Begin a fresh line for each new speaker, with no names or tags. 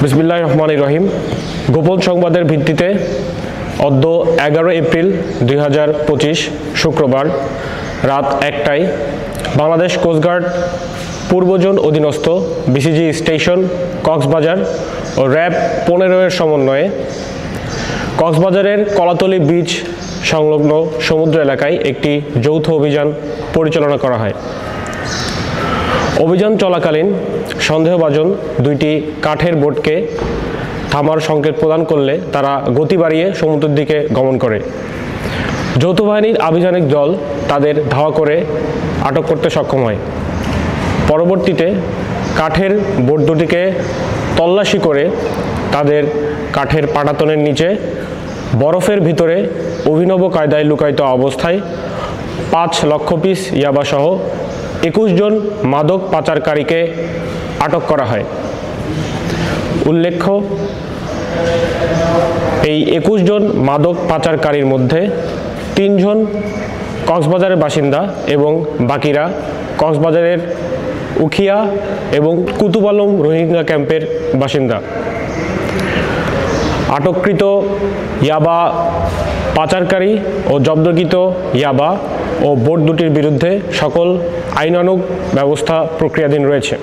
বিসমিল্লাহির রহমানির রহিম। গোপন সংবাদের ভিত্তিতে অদ্য 11 এপ্রিল 2025 শুক্রবার রাত 1টায় বাংলাদেশ কোস্টগার্ড পূর্ব জোন অধীনস্থ বিসিজি স্টেশন কক্সবাজার ও র্যাব 15-এর সমন্বয়ে কক্সবাজারের কলাতলী বিচ সংলগ্ন সমুদ্র এলাকায় একটি যৌথ অভিযান পরিচালনা করা হয়। অভিযান চলাকালীন সন্দেহভাজন দুইটি কাঠের বোটকে থামার সংকেত প্রদান করলে তারা গতি বাড়িয়ে সমুদ্রের দিকে গমন করে। যৌথ বাহিনীর আভিযানিক দল তাদের ধাওয়া করে আটক করতে সক্ষম হয়। পরবর্তীতে কাঠের বোট দুটিকে তল্লাশি করে তাদের কাঠের পাটাতনের নিচে বরফের ভিতরে অভিনব কায়দায় লুকায়িত অবস্থায় 5 লক্ষ পিস ইয়াবাসহ 21 জন মাদক পাচারকারীকে আটক করা হয়। উল্লেখ্য, এই 21 জন মাদক পাচারকারীর মধ্যে 3 জন কক্সবাজারের বাসিন্দা এবং বাকিরা কক্সবাজারের উখিয়া এবং কুতুব আলম রোহিঙ্গা ক্যাম্পের বাসিন্দা। আটককৃত ইয়াবা পাচারকারী ও জব্দকৃত ইয়াবা ও বোট দুটির বিরুদ্ধে সকল আইনানুগ ব্যবস্থা প্রক্রিয়াধীন রয়েছে।